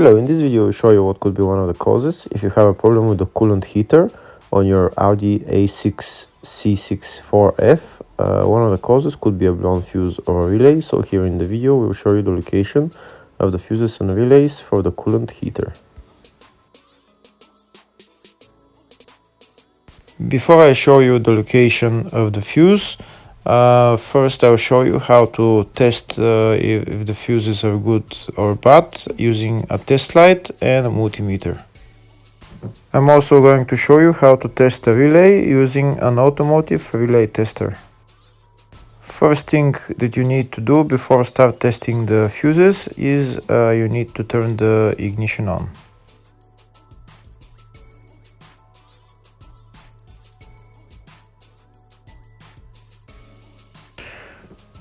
Hello, in this video I'll show you what could be one of the causes if you have a problem with the coolant heater on your Audi A6 C6 4F. One of the causes could be a blown fuse or a relay, so here in the video we'll show you the location of the fuses and relays for the coolant heater. Before I show you the location of the fuse, first I'll show you how to test if the fuses are good or bad using a test light and a multimeter. I'm also going to show you how to test a relay using an automotive relay tester. First thing that you need to do before start testing the fuses is you need to turn the ignition on.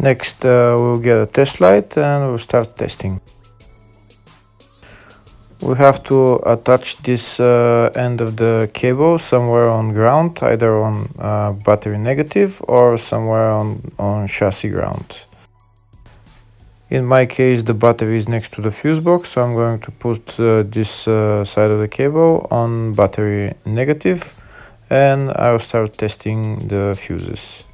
Next we'll get a test light and we'll start testing. We have to attach this end of the cable somewhere on ground, either on battery negative or somewhere on chassis ground. In my case the battery is next to the fuse box, so I'm going to put this side of the cable on battery negative and I'll start testing the fuses.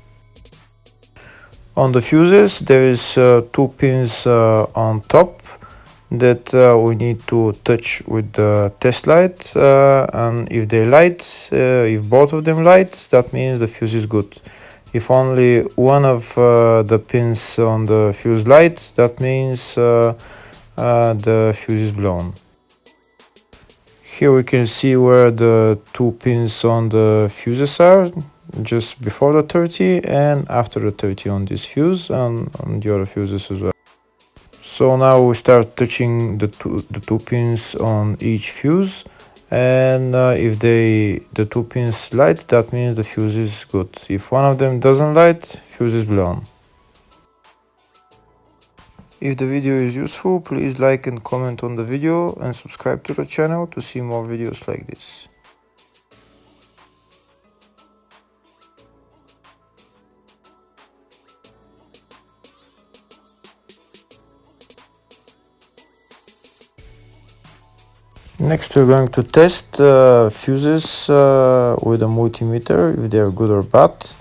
On the fuses there is two pins on top that we need to touch with the test light, and if they light, if both of them light, that means the fuse is good. If only one of the pins on the fuse light, that means the fuse is blown. Here we can see where the two pins on the fuses are, just before the 30 and after the 30 on this fuse and on the other fuses as well. So now we start touching the two pins on each fuse, and if the two pins light, that means the fuse is good. If one of them doesn't light, fuse is blown. If the video is useful, please like and comment on the video and subscribe to the channel to see more videos like this. Next we're going to test fuses with a multimeter, if they are good or bad.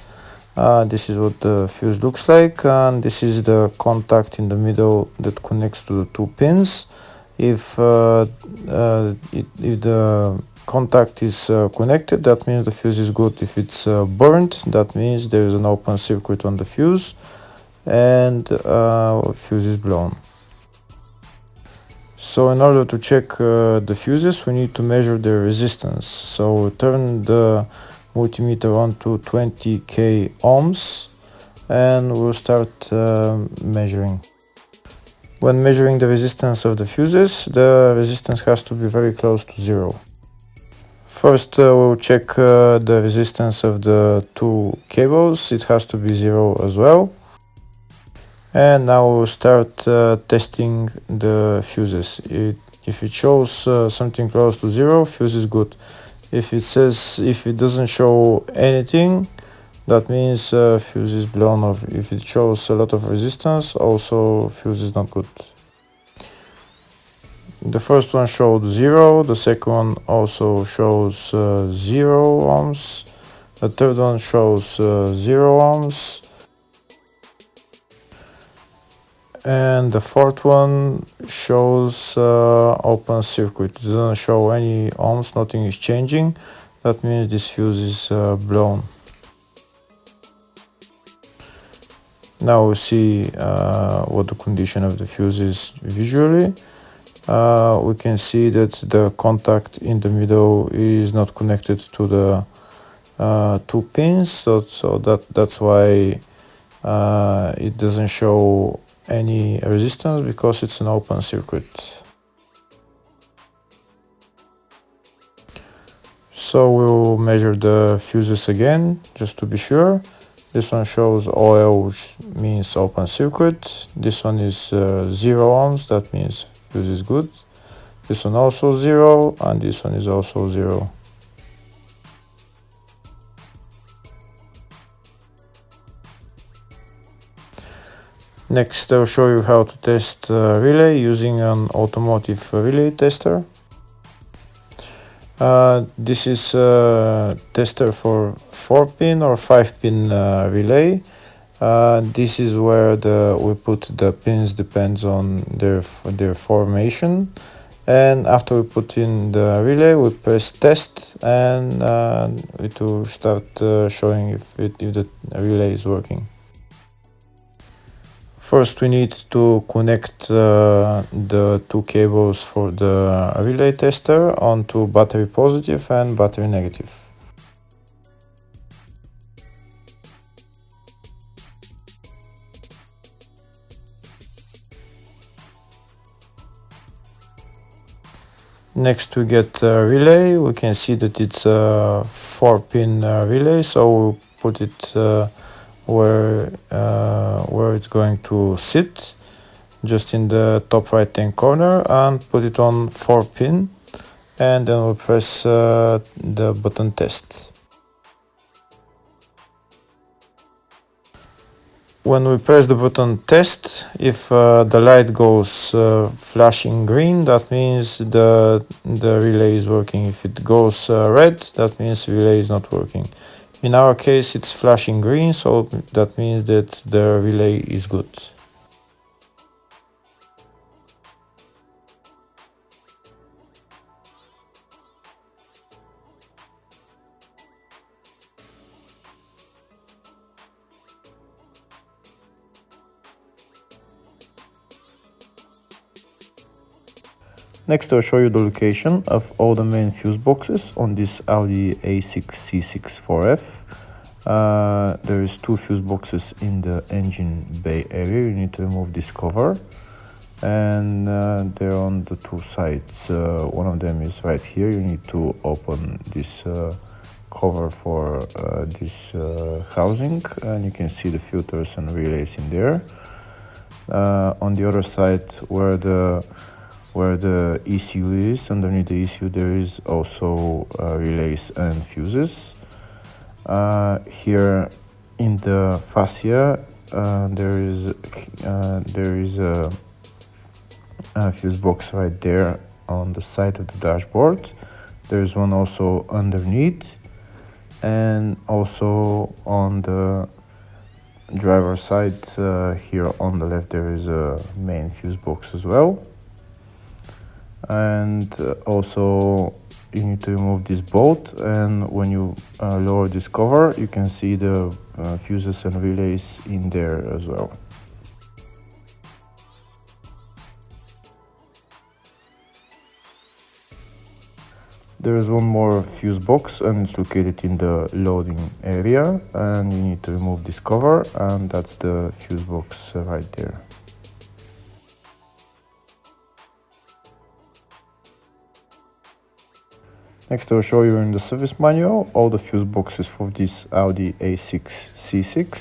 This is what the fuse looks like, and this is the contact in the middle that connects to the two pins. If the contact is connected, that means the fuse is good. If it's burnt, that means there is an open circuit on the fuse and fuse is blown. So in order to check the fuses, we need to measure the resistance. So turn the multimeter on to 20k ohms and we'll start measuring. When measuring the resistance of the fuses, the resistance has to be very close to zero. First we'll check the resistance of the two cables. It has to be zero as well. And now we'll start testing the fuses. If it shows something close to zero, fuse is good. If it doesn't show anything, that means fuse is blown off. If it shows a lot of resistance, also fuse is not good. The first one showed 0, the second one also shows 0 ohms, the third one shows 0 ohms, and the fourth one shows open circuit. It doesn't show any ohms, nothing is changing. That means this fuse is blown. Now we see what the condition of the fuse is visually. We can see that the contact in the middle is not connected to the two pins, so that's why it doesn't show any resistance, because it's an open circuit. So we'll measure the fuses again just to be sure. This one shows OL, which means open circuit. This one is 0 ohms, that means fuse is good. This one also 0, and this one is also 0. Next, I'll show you how to test relay using an automotive relay tester. This is a tester for 4-pin or 5-pin relay. This is where we put the pins, depends on their formation. And after we put in the relay, we press test, and it will start showing if the relay is working. First, we need to connect the two cables for the relay tester onto battery positive and battery negative. Next, we get a relay. We can see that it's a 4-pin relay, so we'll put it where it's going to sit, just in the top right hand corner, and put it on 4-pin, and then we'll press the button test. When we press the button test, if the light goes flashing green, that means the relay is working. If it goes red, that means the relay is not working. In our case, it's flashing green, so that means that the relay is good. Next, I'll show you the location of all the main fuse boxes on this Audi A6 C6 4F. There is 2 fuse boxes in the engine bay area. You need to remove this cover, and they're on the 2 sides. One of them is right here. You need to open this cover for this housing, and you can see the filters and relays in there. On the other side, where the ECU is, underneath the ECU there is also relays and fuses. Here in the fascia there is a fuse box right there on the side of the dashboard. There's one also underneath, and also on the driver side here on the left there is a main fuse box as well. And also you need to remove this bolt, and when you lower this cover, you can see the fuses and relays in there as well. There is one more fuse box, and it's located in the loading area, and you need to remove this cover, and that's the fuse box right there. Next, I'll show you in the service manual all the fuse boxes for this Audi A6 C6,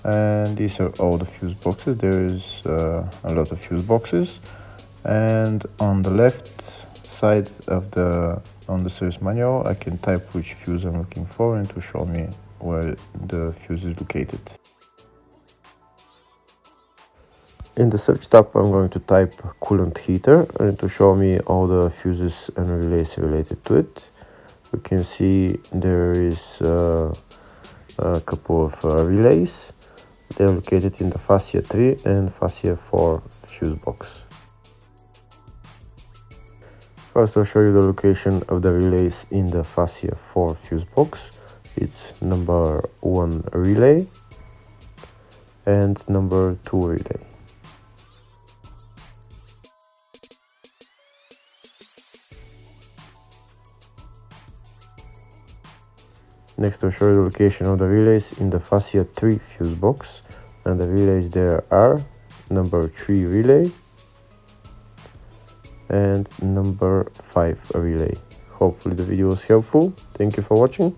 and these are all the fuse boxes. There is a lot of fuse boxes, and on the left side of the service manual I can type which fuse I'm looking for, and to show me where the fuse is located. In the search tab, I'm going to type coolant heater, and to show me all the fuses and relays related to it. We can see there is a couple of relays. They're located in the fascia 3 and fascia 4 fuse box. First, I'll show you the location of the relays in the fascia 4 fuse box. It's number 1 relay and number 2 relay. Next, I'll show you the location of the relays in the fascia 3 fuse box, and the relays there are number 3 relay and number 5 relay. Hopefully the video was helpful. Thank you for watching.